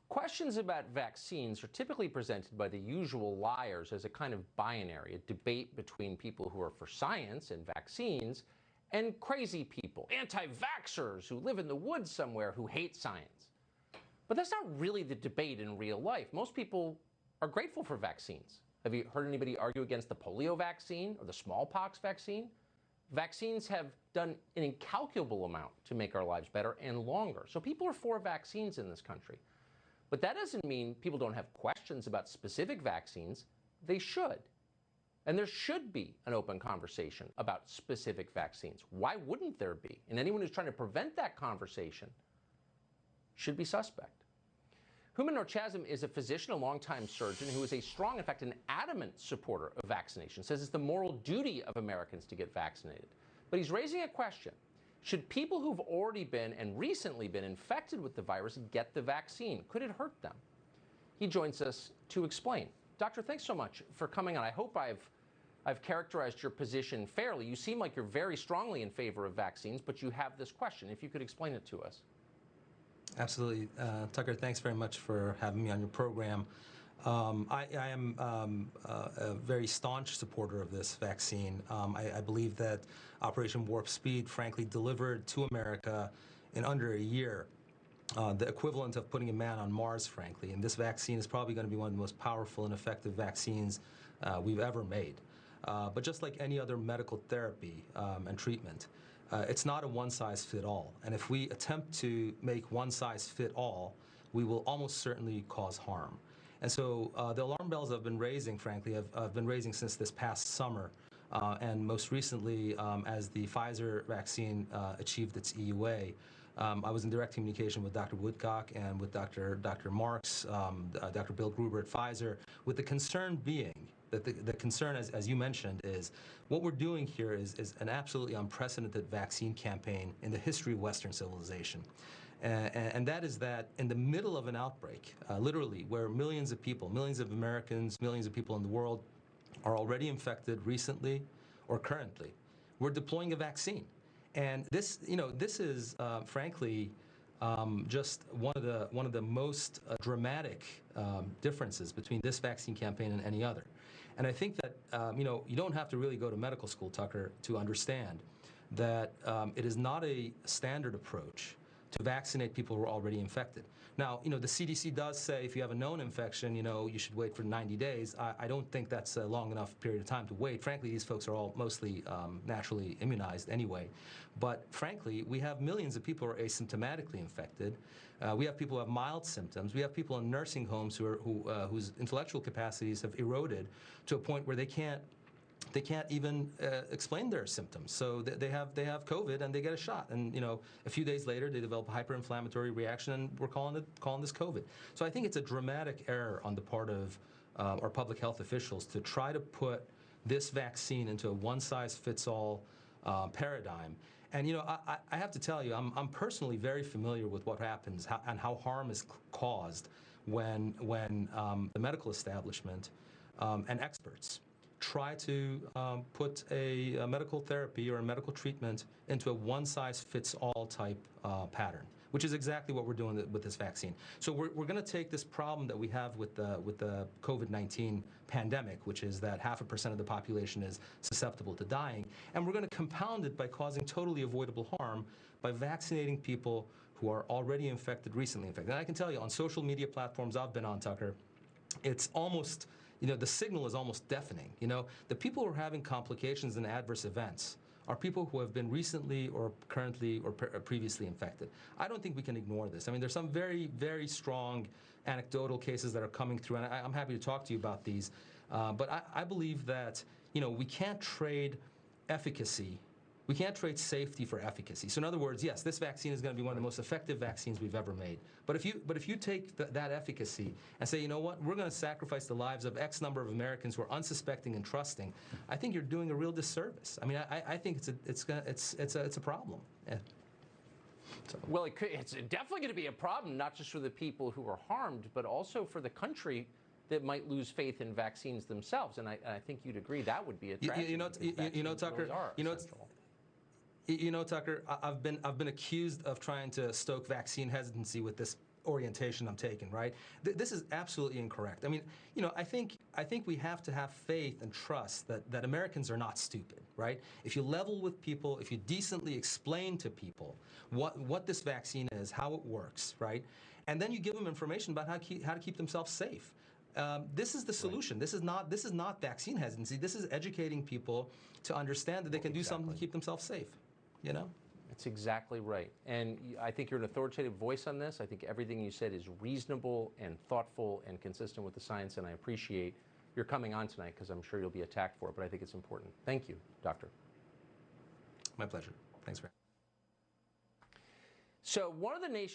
Questions about vaccines are typically presented by the usual liars as a kind of binary, a debate between people who are for science and vaccines and crazy people, anti-vaxxers who live in the woods somewhere who hate science. But that's not really the debate in real life. Most people are grateful for vaccines. Have you heard anybody argue against the polio vaccine or the smallpox vaccine? Vaccines have done an incalculable amount to make our lives better and longer. So people are for vaccines in this country. But that doesn't mean people don't have questions about specific vaccines. They should. And there should be an open conversation about specific vaccines. Why wouldn't there be? And anyone who's trying to prevent that conversation should be suspect. Hooman Nurchaman is a physician, a longtime surgeon, who is a strong, in fact, an adamant supporter of vaccination, says it's the moral duty of Americans to get vaccinated. But he's raising a question. Should people who've already been and recently been infected with the virus get the vaccine? Could it hurt them? He joins us to explain. Doctor, thanks so much for coming on. I hope I've characterized your position fairly. You seem like you're very strongly in favor of vaccines, but you have this question. If you could explain it to us. Absolutely. Tucker, thanks very much for having me on your program. I am a very staunch supporter of this vaccine. I believe that Operation Warp Speed, frankly, delivered to America in under a year the equivalent of putting a man on Mars, frankly. And this vaccine is probably going to be one of the most powerful and effective vaccines we've ever made. But just like any other medical therapy and treatment, it's not a one-size-fit-all. And if we attempt to make one-size-fit-all, we will almost certainly cause harm. And so the alarm bells I've been raising, frankly, I've been raising since this past summer. And most recently, as the Pfizer vaccine achieved its EUA, I was in direct communication with Dr. Woodcock and with Dr. Marks, Dr. Bill Gruber at Pfizer, with the concern being that the concern, as you mentioned, is what we're doing here is an absolutely unprecedented vaccine campaign in the history of Western civilization. And that is that in the middle of an outbreak, literally, where millions of people, millions of Americans, millions of people in the world are already infected recently or currently, we're deploying a vaccine. And this, this is, frankly, just one of the most dramatic differences between this vaccine campaign and any other. And I think that, you don't have to really go to medical school, Tucker, to understand that it is not a standard approach to vaccinate people who are already infected. Now, the CDC does say if you have a known infection, you should wait for 90 days. I don't think that's a long enough period of time to wait. Frankly, these folks are all mostly naturally immunized anyway. But frankly, we have millions of people who are asymptomatically infected. We have people who have mild symptoms. We have people in nursing homes whose intellectual capacities have eroded to a point where they can't even explain their symptoms. So they have COVID and they get a shot, and a few days later they develop a hyperinflammatory reaction, and we're calling this COVID. So I think it's a dramatic error on the part of our public health officials to try to put this vaccine into a one-size-fits-all paradigm. And I have to tell you, I'm personally very familiar with what happens and how harm is caused when the medical establishment and experts try to put a medical therapy or a medical treatment into a one-size-fits-all type pattern, which is exactly what we're doing with this vaccine. So we're going to take this problem that we have with the COVID-19 pandemic, which is that 0.5% of the population is susceptible to dying, and we're going to compound it by causing totally avoidable harm by vaccinating people who are already infected, recently infected. And I can tell you, on social media platforms I've been on, Tucker, it's almost, the signal is almost deafening. The people who are having complications and adverse events are people who have been recently or currently or previously infected. I don't think we can ignore this. I mean, there's some very, very strong anecdotal cases that are coming through, and I'm happy to talk to you about these. But I believe that, we can't trade efficacy. We can't trade safety for efficacy. So in other words, yes, this vaccine is going to be one of the most effective vaccines we've ever made. But if you take that efficacy and say, you know what, we're going to sacrifice the lives of X number of Americans who are unsuspecting and trusting, I think you're doing a real disservice. I mean, I think it's a problem. Yeah. So. Well, it's definitely going to be a problem, not just for the people who are harmed, but also for the country that might lose faith in vaccines themselves. And I think you'd agree that would be a tragedy. Tucker, Tucker, I've been accused of trying to stoke vaccine hesitancy with this orientation I'm taking, right? This is absolutely incorrect. I mean, you know, I think we have to have faith and trust that Americans are not stupid, right? If you level with people, if you decently explain to people what this vaccine is, how it works, right? And then you give them information about how to keep themselves safe. This is the solution. Right. This is not vaccine hesitancy. This is educating people to understand that they can do something to keep themselves safe, you know? That's exactly right. And I think you're an authoritative voice on this. I think everything you said is reasonable and thoughtful and consistent with the science, and I appreciate your coming on tonight because I'm sure you'll be attacked for it, but I think it's important. Thank you, Doctor. My pleasure. Thanks for. So one of the nation's